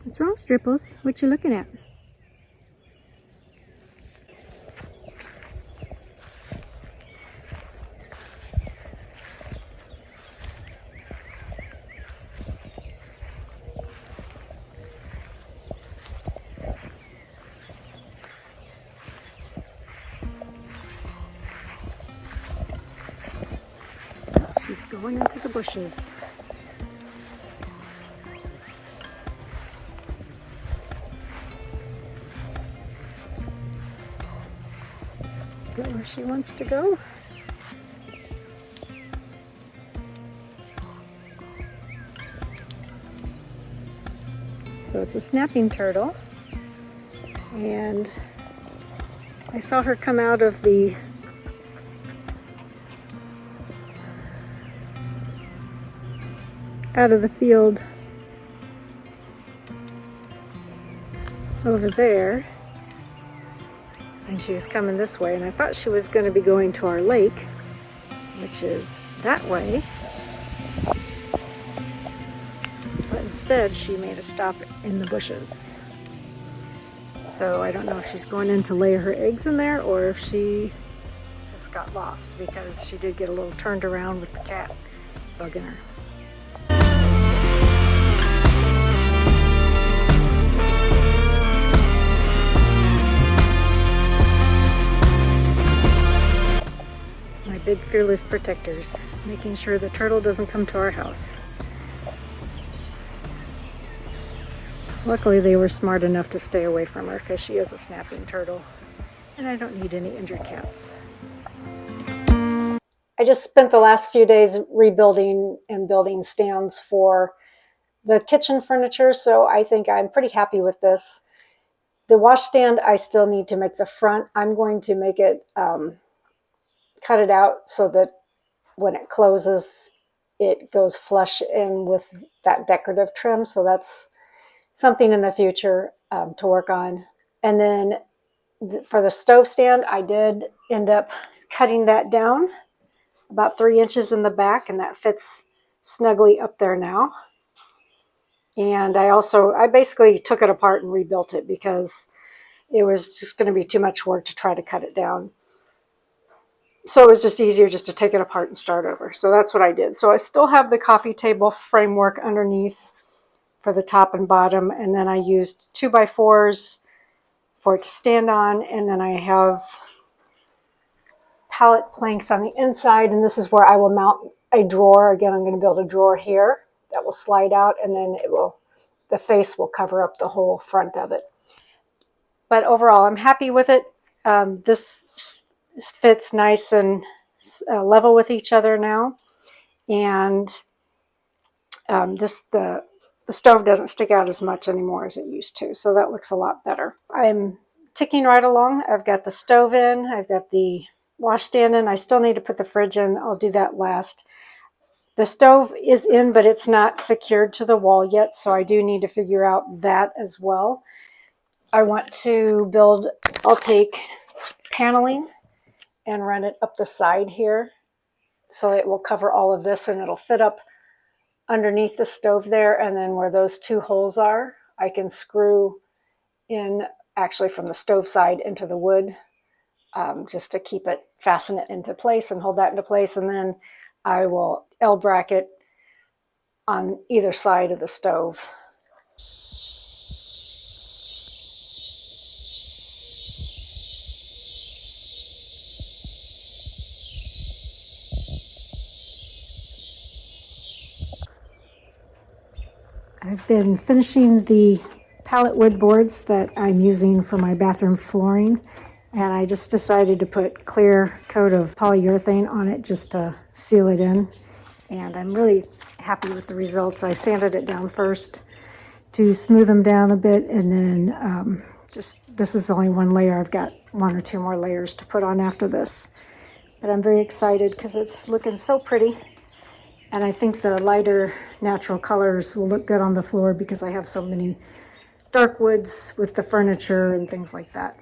What's wrong, Stripples? What you looking at? She's going into the bushes. Is that where she wants to go? So it's a snapping turtle, and I saw her come out of the field over there, and she was coming this way, and I thought she was going to be going to our lake, which is that way, but instead she made a stop in the bushes. So I don't know if she's going in to lay her eggs in there or if she just got lost, because she did get a little turned around with the cat bugging her. My big fearless protectors, making sure the turtle doesn't come to our house. Luckily they were smart enough to stay away from her because she is a snapping turtle and I don't need any injured cats. I just spent the last few days rebuilding and building stands for the kitchen furniture, so I think I'm pretty happy with this. The washstand, I still need to make the front. I'm going to make it, cut it out so that when it closes, it goes flush in with that decorative trim. So that's something in the future to work on. And then for the stove stand, I did end up cutting that down about 3 inches in the back, and that fits snugly up there now. And I basically took it apart and rebuilt it because it was just going to be too much work to try to cut it down. So it was just easier just to take it apart and start over. So that's what I did. So I still have the coffee table framework underneath for the top and bottom, and then I used 2x4s for it to stand on, and then I have pallet planks on the inside, and this is where I will mount a drawer. Again, I'm going to build a drawer here that will slide out, and then the face will cover up the whole front of it. But overall, I'm happy with it. This fits nice and level with each other now, and the stove doesn't stick out as much anymore as it used to, so that looks a lot better. I'm ticking right along. I've got the stove in, I've got the washstand in. I still need to put the fridge in. I'll do that last. The stove is in, but it's not secured to the wall yet, so I do need to figure out that as well. I want to I'll take paneling and run it up the side here, so it will cover all of this and it'll fit up underneath the stove there, and then where those 2 holes are, I can screw in actually from the stove side into the wood, just to keep it, fasten it into place and hold that into place, and then I will L-bracket on either side of the stove. I've been finishing the pallet wood boards that I'm using for my bathroom flooring, and I just decided to put clear coat of polyurethane on it just to seal it in, and I'm really happy with the results. I sanded it down first to smooth them down a bit, and then this is only 1 layer. I've got 1 or 2 more layers to put on after this, but I'm very excited because it's looking so pretty. And I think the lighter natural colors will look good on the floor because I have so many dark woods with the furniture and things like that.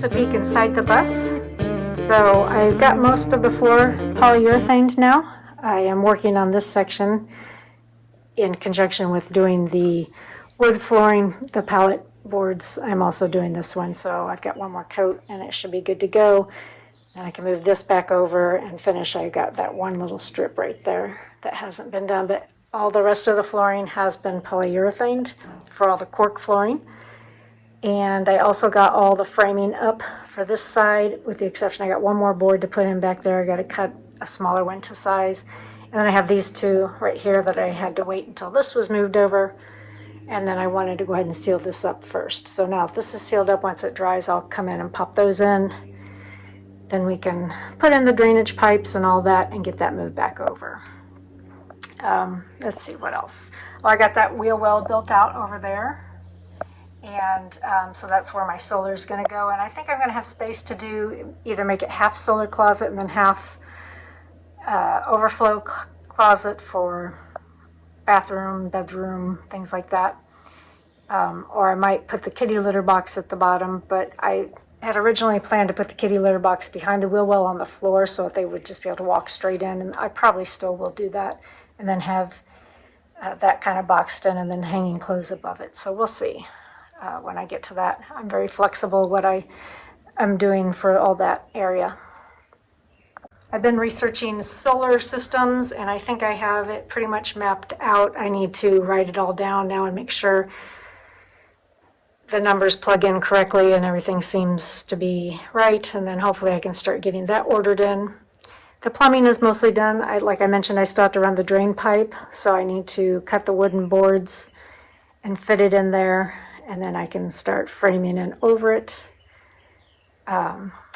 here's a peek inside the bus. So I've got most of the floor polyurethaned now. I am working on this section in conjunction with doing the wood flooring, the pallet boards. I'm also doing this one, so I've got one more coat and it should be good to go. And I can move this back over and finish. I got that one little strip right there that hasn't been done, but all the rest of the flooring has been polyurethaned for all the cork flooring. And I also got all the framing up for this side, with the exception I got one more board to put in back there. I got to cut a smaller one to size. And then I have these two right here that I had to wait until this was moved over. And then I wanted to go ahead and seal this up first. So now if this is sealed up, once it dries, I'll come in and pop those in. Then we can put in the drainage pipes and all that and get that moved back over. Let's see what else. Oh, I got that wheel well built out over there. And so that's where my solar is going to go. And I think I'm going to have space to do either make it half solar closet and then half overflow closet for bathroom, bedroom, things like that. Or I might put the kitty litter box at the bottom, but I had originally planned to put the kitty litter box behind the wheel well on the floor so that they would just be able to walk straight in, and I probably still will do that, and then have that kind of boxed in and then hanging clothes above it. So we'll see when I get to that. I'm very flexible what I'm doing for all that area. I've been researching solar systems, and I think I have it pretty much mapped out. I need to write it all down now and make sure the numbers plug in correctly and everything seems to be right, and then hopefully I can start getting that ordered in. The plumbing is mostly done. Like I mentioned, I still have to run the drain pipe, so I need to cut the wooden boards and fit it in there, and then I can start framing in over it.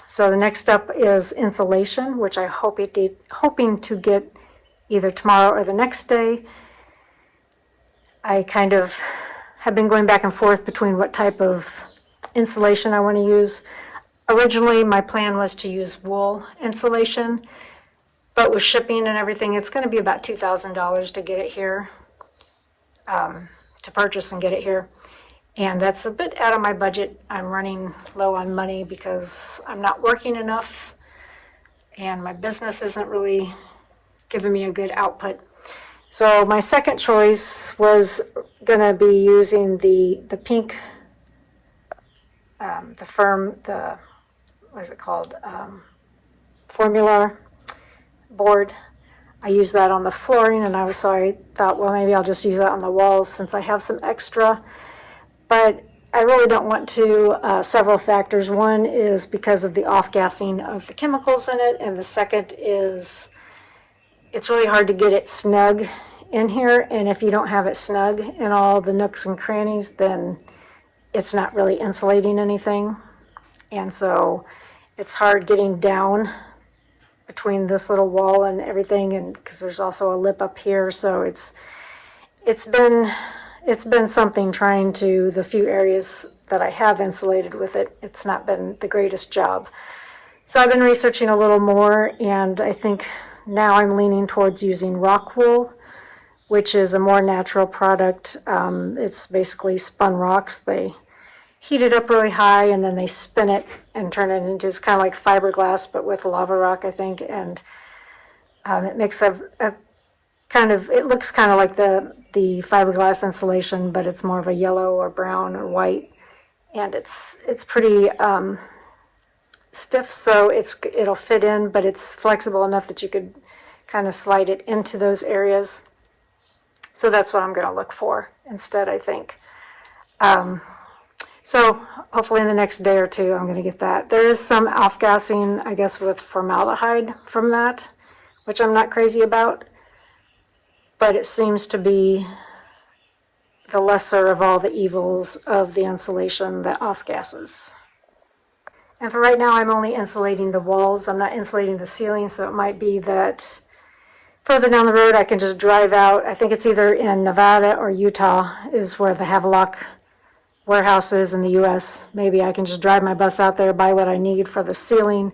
So the next step is insulation, which I hoping to get either tomorrow or the next day. I kind of have been going back and forth between what type of insulation I want to use. Originally, my plan was to use wool insulation, but with shipping and everything, it's going to be about $2,000 to get it here, to purchase and get it here. And that's a bit out of my budget. I'm running low on money because I'm not working enough and my business isn't really giving me a good output. So my second choice was going to be using the pink, what is it called, formula board. I use that on the flooring, and I thought, well, maybe I'll just use that on the walls since I have some extra. But I really don't want to, several factors. One is because of the off-gassing of the chemicals in it, and the second is it's really hard to get it snug in here, and if you don't have it snug in all the nooks and crannies, then it's not really insulating anything. And so it's hard getting down between this little wall and everything, and because there's also a lip up here, so it's been something trying to, the few areas that I have insulated with it, it's not been the greatest job. So I've been researching a little more, and I think now I'm leaning towards using rock wool, which is a more natural product. It's basically spun rocks. They heat it up really high, and then they spin it and turn it into, it's kind of like fiberglass, but with lava rock, I think. And it makes a kind of, it looks kind of like the fiberglass insulation, but it's more of a yellow or brown or white. And it's pretty stiff, so it'll fit in, but it's flexible enough that you could kind of slide it into those areas. So that's what I'm going to look for instead, I think. So hopefully in the next day or two, I'm going to get that. There is some off-gassing, I guess, with formaldehyde from that, which I'm not crazy about. But it seems to be the lesser of all the evils of the insulation that off-gasses. And for right now, I'm only insulating the walls. I'm not insulating the ceiling, so it might be that further down the road, I can just drive out. I think it's either in Nevada or Utah is where the Havelock warehouse is in the U.S. Maybe I can just drive my bus out there, buy what I need for the ceiling,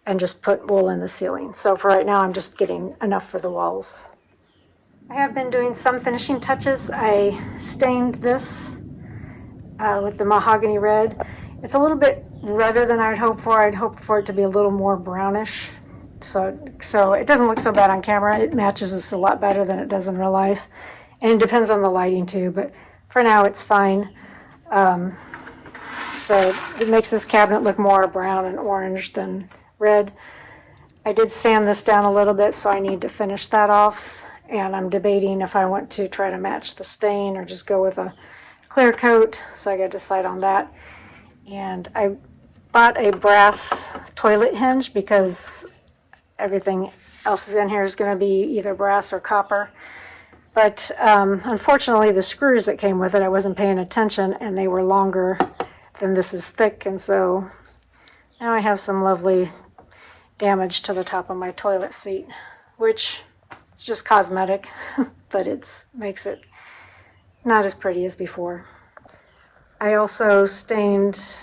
and just put wool in the ceiling. So for right now, I'm just getting enough for the walls. I have been doing some finishing touches. I stained this with the mahogany red, It's a little bit redder than I'd hoped for. I'd hoped for it to be a little more brownish. So it doesn't look so bad on camera. It matches us a lot better than it does in real life. And it depends on the lighting too, but for now it's fine. So it makes this cabinet look more brown and orange than red. I did sand this down a little bit, so I need to finish that off. And I'm debating if I want to try to match the stain or just go with a clear coat. So I got to decide on that. And I bought a brass toilet hinge because everything else is in here is going to be either brass or copper. But unfortunately, the screws that came with it, I wasn't paying attention, and they were longer than this is thick. And so now I have some lovely damage to the top of my toilet seat, which is just cosmetic, but it makes it not as pretty as before. I also stained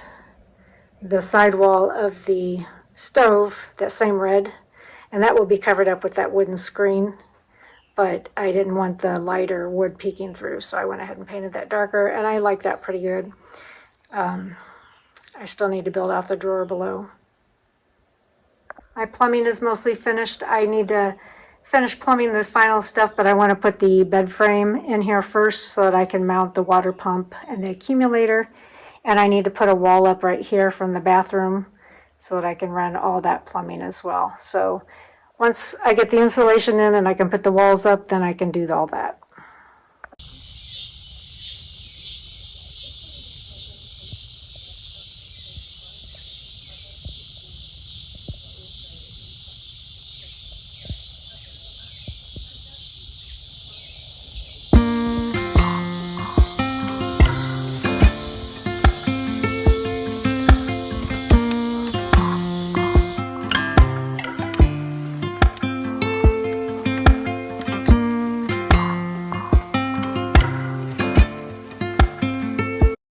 the sidewall of the stove that same red, and that will be covered up with that wooden screen, but I didn't want the lighter wood peeking through, so I went ahead and painted that darker, and I like that pretty good. I still need to build out the drawer below. My plumbing is mostly finished. I need to finish plumbing the final stuff, but I want to put the bed frame in here first so that I can mount the water pump and the accumulator. And I need to put a wall up right here from the bathroom so that I can run all that plumbing as well. So once I get the insulation in and I can put the walls up, then I can do all that.